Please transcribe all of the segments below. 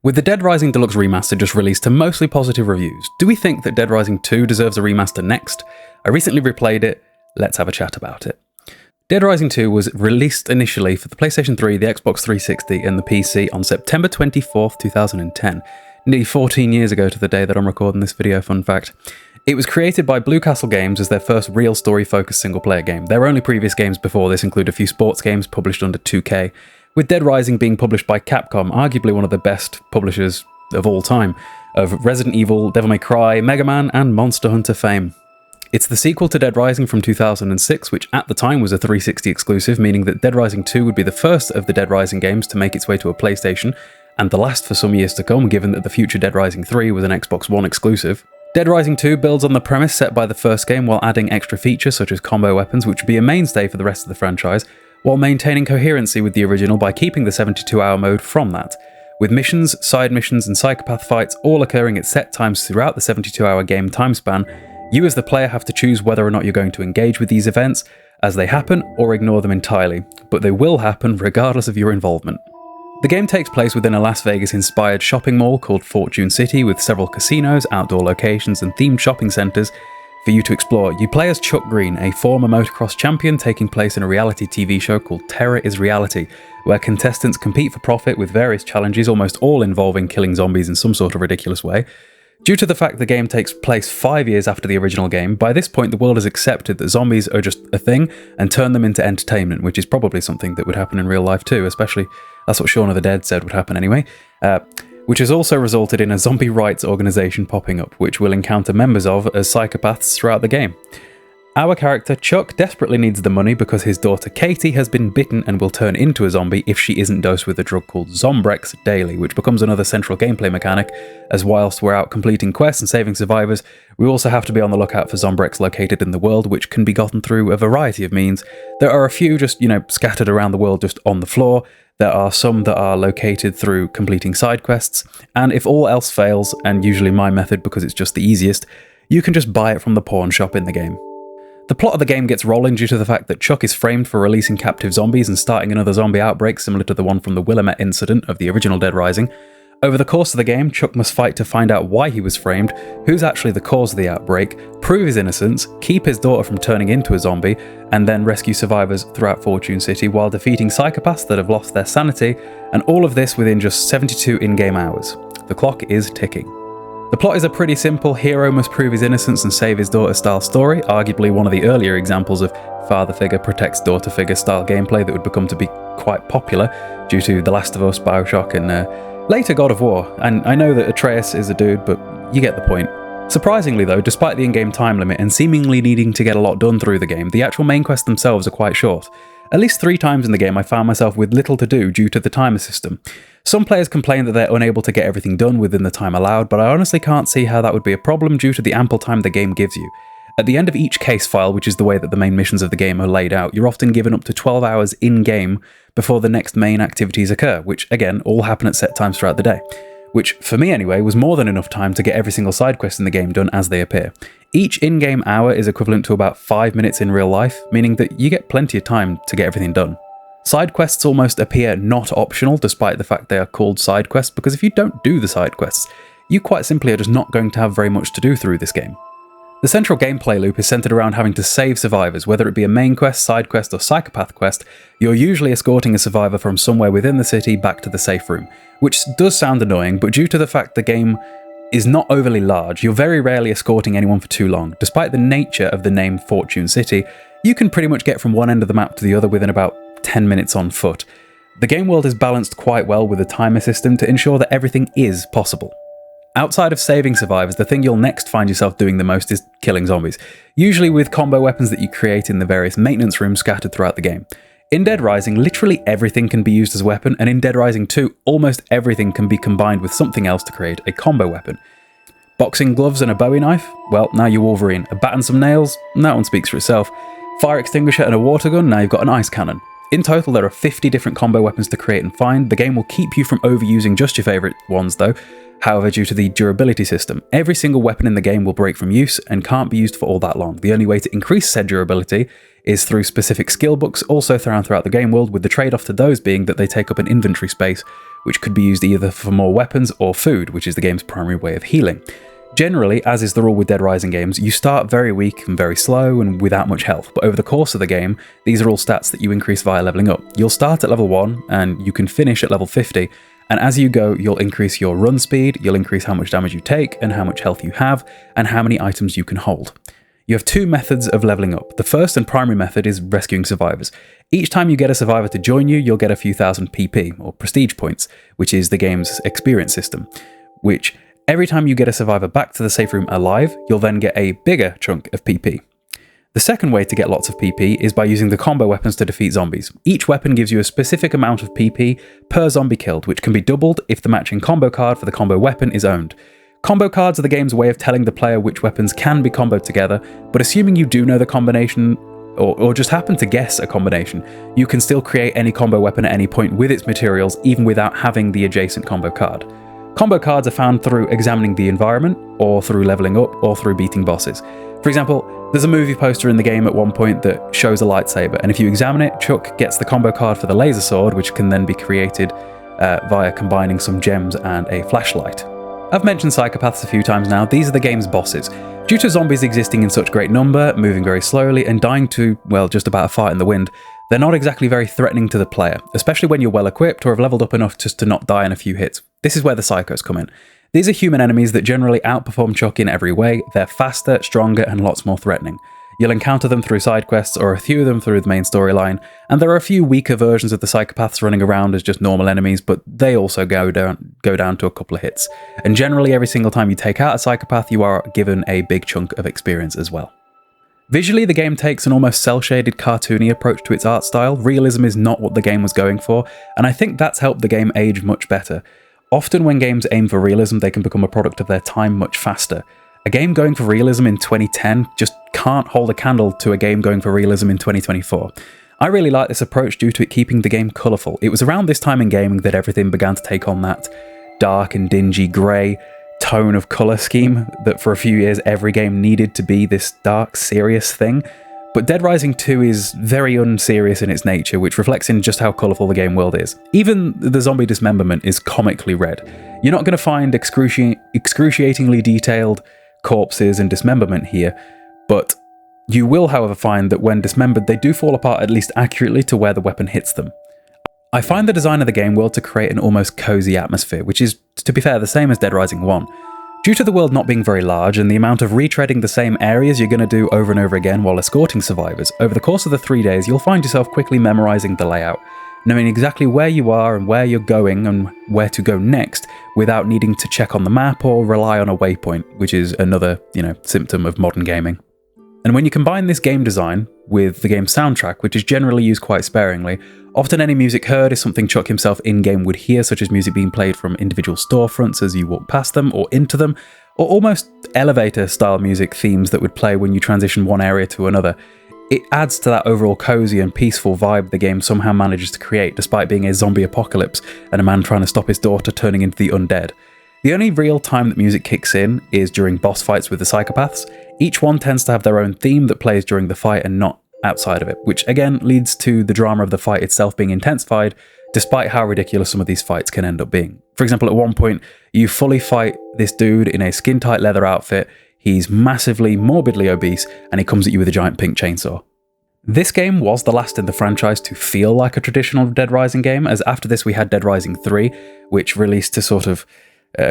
With the Dead Rising Deluxe Remaster just released to mostly positive reviews, do we think that Dead Rising 2 deserves a remaster next? I recently replayed it, let's have a chat about it. Dead Rising 2 was released initially for the PlayStation 3, the Xbox 360 and the PC on September 24th, 2010. Nearly 14 years ago to the day that I'm recording this video, fun fact. It was created by Blue Castle Games as their first real story-focused single-player game. Their only previous games before this include a few sports games published under 2K, with Dead Rising being published by Capcom, arguably one of the best publishers of all time, of Resident Evil, Devil May Cry, Mega Man, and Monster Hunter fame. It's the sequel to Dead Rising from 2006, which at the time was a 360 exclusive, meaning that Dead Rising 2 would be the first of the Dead Rising games to make its way to a PlayStation, and the last for some years to come, given that the future Dead Rising 3 was an Xbox One exclusive. Dead Rising 2 builds on the premise set by the first game while adding extra features such as combo weapons, which would be a mainstay for the rest of the franchise, while maintaining coherency with the original by keeping the 72-hour mode from that, with missions, side missions, and psychopath fights all occurring at set times throughout the 72-hour game time span. You as the player have to choose whether or not you're going to engage with these events as they happen or ignore them entirely, but they will happen regardless of your involvement. The game takes place within a Las Vegas-inspired shopping mall called Fortune City with several casinos, outdoor locations, and themed shopping centres for you to explore. You play as Chuck Greene, a former motocross champion taking place in a reality TV show called Terror is Reality, where contestants compete for profit with various challenges, almost all involving killing zombies in some sort of ridiculous way. Due to the fact the game takes place 5 years after the original game, by this point the world has accepted that zombies are just a thing and turned them into entertainment, which is probably something that would happen in real life too, especially that's what Shaun of the Dead said would happen anyway. Which has also resulted in a zombie rights organisation popping up, which we'll encounter members of as psychopaths throughout the game. Our character, Chuck, desperately needs the money because his daughter Katey has been bitten and will turn into a zombie if she isn't dosed with a drug called Zombrex daily, which becomes another central gameplay mechanic, as whilst we're out completing quests and saving survivors, we also have to be on the lookout for Zombrex located in the world, which can be gotten through a variety of means. There are a few just, scattered around the world just on the floor. There are some that are located through completing side quests, and if all else fails, and usually my method because it's just the easiest, you can just buy it from the pawn shop in the game. The plot of the game gets rolling due to the fact that Chuck is framed for releasing captive zombies and starting another zombie outbreak similar to the one from the Willamette incident of the original Dead Rising. Over the course of the game, Chuck must fight to find out why he was framed, who's actually the cause of the outbreak, prove his innocence, keep his daughter from turning into a zombie, and then rescue survivors throughout Fortune City while defeating psychopaths that have lost their sanity, and all of this within just 72 in-game hours. The clock is ticking. The plot is a pretty simple hero must prove his innocence and save his daughter style story, arguably one of the earlier examples of father figure protects daughter figure style gameplay that would become to be quite popular due to The Last of Us, Bioshock, and later God of War. And I know that Atreus is a dude, but you get the point. Surprisingly though, despite the in-game time limit and seemingly needing to get a lot done through the game, the actual main quests themselves are quite short. At least 3 times in the game I found myself with little to do due to the timer system. Some players complain that they're unable to get everything done within the time allowed, but I honestly can't see how that would be a problem due to the ample time the game gives you. At the end of each case file, which is the way that the main missions of the game are laid out, you're often given up to 12 hours in-game before the next main activities occur, which again, all happen at set times throughout the day. Which, for me anyway, was more than enough time to get every single side quest in the game done as they appear. Each in-game hour is equivalent to about 5 minutes in real life, meaning that you get plenty of time to get everything done. Side quests almost appear not optional, despite the fact they are called side quests, because if you don't do the side quests, you quite simply are just not going to have very much to do through this game. The central gameplay loop is centered around having to save survivors, whether it be a main quest, side quest, or psychopath quest. You're usually escorting a survivor from somewhere within the city back to the safe room, which does sound annoying, but due to the fact the game is not overly large, you're very rarely escorting anyone for too long. Despite the nature of the name Fortune City, you can pretty much get from one end of the map to the other within about 10 minutes on foot. The game world is balanced quite well with a timer system to ensure that everything is possible. Outside of saving survivors, the thing you'll next find yourself doing the most is killing zombies, usually with combo weapons that you create in the various maintenance rooms scattered throughout the game. In Dead Rising, literally everything can be used as a weapon, and in Dead Rising 2, almost everything can be combined with something else to create a combo weapon. Boxing gloves and a Bowie knife? Well, now you're Wolverine. A bat and some nails? That one speaks for itself. Fire extinguisher and a water gun? Now you've got an ice cannon. In total, there are 50 different combo weapons to create and find. The game will keep you from overusing just your favourite ones though, However, due to the durability system, every single weapon in the game will break from use and can't be used for all that long. The only way to increase said durability is through specific skill books also thrown throughout the game world, with the trade-off to those being that they take up an inventory space, which could be used either for more weapons or food, which is the game's primary way of healing. Generally, as is the rule with Dead Rising games, you start very weak and very slow and without much health, but over the course of the game, these are all stats that you increase via leveling up. You'll start at level 1 and you can finish at level 50, and as you go, you'll increase your run speed, you'll increase how much damage you take and how much health you have, and how many items you can hold. You have two methods of leveling up. The first and primary method is rescuing survivors. Each time you get a survivor to join you, you'll get a few thousand PP, or prestige points, which is the game's experience system, which every time you get a survivor back to the safe room alive, you'll then get a bigger chunk of PP. The second way to get lots of PP is by using the combo weapons to defeat zombies. Each weapon gives you a specific amount of PP per zombie killed, which can be doubled if the matching combo card for the combo weapon is owned. Combo cards are the game's way of telling the player which weapons can be comboed together, but assuming you do know the combination, or just happen to guess a combination, you can still create any combo weapon at any point with its materials, even without having the adjacent combo card. Combo cards are found through examining the environment, or through leveling up, or through beating bosses. For example, there's a movie poster in the game at one point that shows a lightsaber, and if you examine it, Chuck gets the combo card for the laser sword, which can then be created via combining some gems and a flashlight. I've mentioned psychopaths a few times now. These are the game's bosses. Due to zombies existing in such great number, moving very slowly, and dying to, well, just about a fart in the wind, they're not exactly very threatening to the player, especially when you're well equipped or have leveled up enough just to not die in a few hits. This is where the psychos come in. These are human enemies that generally outperform Chuck in every way. They're faster, stronger, and lots more threatening. You'll encounter them through side quests or a few of them through the main storyline, and there are a few weaker versions of the psychopaths running around as just normal enemies, but they also go down to a couple of hits. And generally every single time you take out a psychopath, you are given a big chunk of experience as well. Visually, the game takes an almost cel-shaded, cartoony approach to its art style. Realism is not what the game was going for, and I think that's helped the game age much better. Often when games aim for realism, they can become a product of their time much faster. A game going for realism in 2010 just can't hold a candle to a game going for realism in 2024. I really like this approach due to it keeping the game colourful. It was around this time in gaming that everything began to take on that dark and dingy grey tone of colour scheme that for a few years every game needed to be this dark, serious thing. But Dead Rising 2 is very unserious in its nature, which reflects in just how colourful the game world is. Even the zombie dismemberment is comically red. You're not going to find excruciatingly detailed corpses and dismemberment here, but you will, however, find that when dismembered, they do fall apart at least accurately to where the weapon hits them. I find the design of the game world to create an almost cozy atmosphere, which is, to be fair, the same as Dead Rising 1. Due to the world not being very large and the amount of retreading the same areas you're going to do over and over again while escorting survivors, over the course of the 3 days you'll find yourself quickly memorising the layout, knowing exactly where you are and where you're going and where to go next without needing to check on the map or rely on a waypoint, which is another, symptom of modern gaming. And when you combine this game design with the game's soundtrack, which is generally used quite sparingly, often any music heard is something Chuck himself in-game would hear, such as music being played from individual storefronts as you walk past them or into them, or almost elevator-style music themes that would play when you transition one area to another. It adds to that overall cozy and peaceful vibe the game somehow manages to create, despite being a zombie apocalypse and a man trying to stop his daughter turning into the undead. The only real time that music kicks in is during boss fights with the psychopaths. Each one tends to have their own theme that plays during the fight and not outside of it, which again leads to the drama of the fight itself being intensified, despite how ridiculous some of these fights can end up being. For example, at one point, you fully fight this dude in a skin-tight leather outfit. He's massively, morbidly obese, and he comes at you with a giant pink chainsaw. This game was the last in the franchise to feel like a traditional Dead Rising game, as after this we had Dead Rising 3, which released to sort of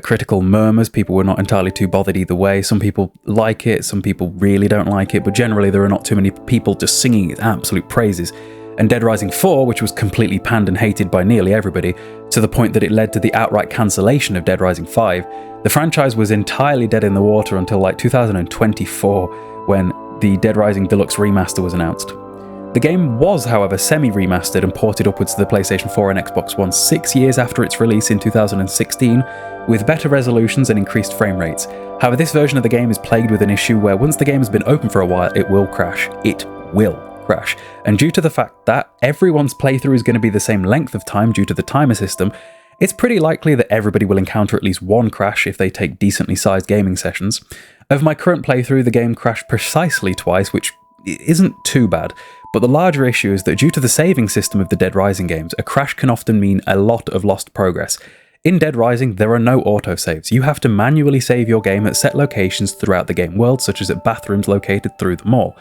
critical murmurs. People were not entirely too bothered either way. Some people like it, some people really don't like it, but generally there are not too many people just singing its absolute praises. And Dead Rising 4, which was completely panned and hated by nearly everybody, to the point that it led to the outright cancellation of Dead Rising 5, the franchise was entirely dead in the water until like 2024, when the Dead Rising Deluxe Remaster was announced. The game was, however, semi-remastered and ported upwards to the PlayStation 4 and Xbox One 6 years after its release in 2016, with better resolutions and increased frame rates. However, this version of the game is plagued with an issue where once the game has been open for a while, it will crash. It will crash. And due to the fact that everyone's playthrough is going to be the same length of time due to the timer system, It's pretty likely that everybody will encounter at least one crash if they take decently sized gaming sessions. Of my current playthrough, the game crashed precisely twice, which isn't too bad, but the larger issue is that due to the saving system of the Dead Rising games, a crash can often mean a lot of lost progress. In Dead Rising, there are no autosaves. You have to manually save your game at set locations throughout the game world, such as at bathrooms located through the mall.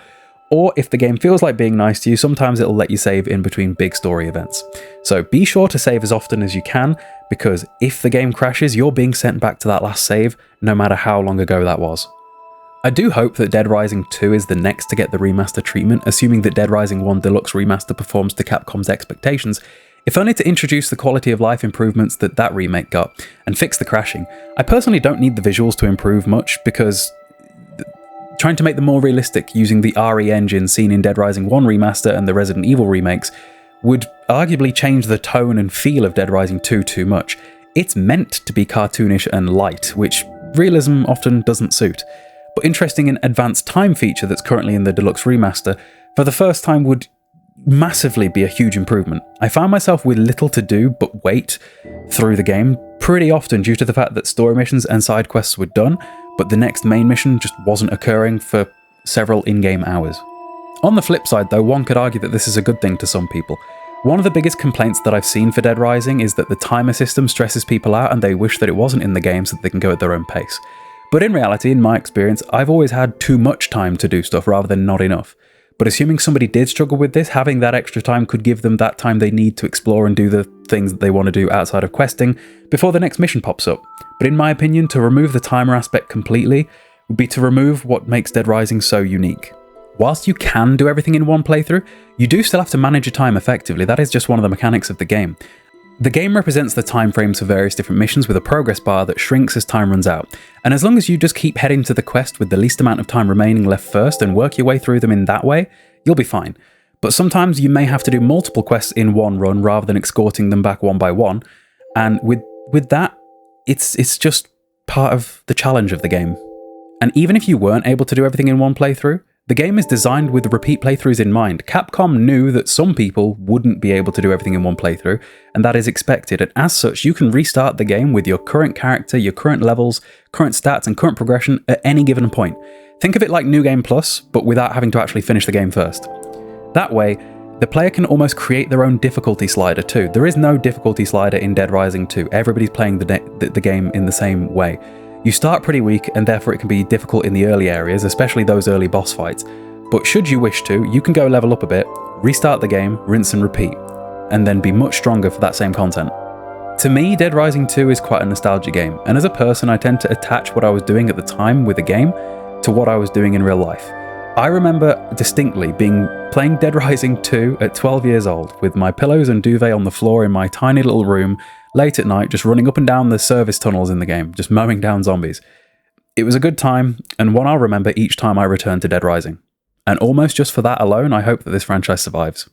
Or if the game feels like being nice to you, sometimes it'll let you save in between big story events. So be sure to save as often as you can, because if the game crashes, you're being sent back to that last save, no matter how long ago that was. I do hope that Dead Rising 2 is the next to get the remaster treatment, assuming that Dead Rising 1 Deluxe Remaster performs to Capcom's expectations, if only to introduce the quality of life improvements that remake got, and fix the crashing. I personally don't need the visuals to improve much, because trying to make them more realistic using the RE engine seen in Dead Rising 1 Remaster and the Resident Evil remakes would arguably change the tone and feel of Dead Rising 2 too much. It's meant to be cartoonish and light, which realism often doesn't suit. But interesting, an advanced time feature that's currently in the Deluxe Remaster, for the first time would massively be a huge improvement. I found myself with little to do but wait through the game pretty often due to the fact that story missions and side quests were done, but the next main mission just wasn't occurring for several in-game hours. On the flip side though, one could argue that this is a good thing to some people. One of the biggest complaints that I've seen for Dead Rising is that the timer system stresses people out and they wish that it wasn't in the game so that they can go at their own pace. But in reality, in my experience, I've always had too much time to do stuff rather than not enough. But assuming somebody did struggle with this, having that extra time could give them that time they need to explore and do the things that they want to do outside of questing before the next mission pops up. But in my opinion, to remove the timer aspect completely would be to remove what makes Dead Rising so unique. Whilst you can do everything in one playthrough, you do still have to manage your time effectively. That is just one of the mechanics of the game. The game represents the time frames for various different missions with a progress bar that shrinks as time runs out, and as long as you just keep heading to the quest with the least amount of time remaining left first and work your way through them in that way, you'll be fine. But sometimes you may have to do multiple quests in one run rather than escorting them back one by one, and with that, it's just part of the challenge of the game. And even if you weren't able to do everything in one playthrough, the game is designed with repeat playthroughs in mind. Capcom knew that some people wouldn't be able to do everything in one playthrough, and that is expected, and as such, you can restart the game with your current character, your current levels, current stats, and current progression at any given point. Think of it like New Game Plus, but without having to actually finish the game first. That way, the player can almost create their own difficulty slider too. There is no difficulty slider in Dead Rising 2. Everybody's playing the game in the same way. You start pretty weak, and therefore it can be difficult in the early areas, especially those early boss fights. But should you wish to, you can go level up a bit, restart the game, rinse and repeat, and then be much stronger for that same content. To me, Dead Rising 2 is quite a nostalgia game, and as a person I tend to attach what I was doing at the time with the game to what I was doing in real life. I remember distinctly playing Dead Rising 2 at 12 years old, with my pillows and duvet on the floor in my tiny little room, late at night, just running up and down the service tunnels in the game, just mowing down zombies. It was a good time, and one I'll remember each time I return to Dead Rising. And almost just for that alone, I hope that this franchise survives.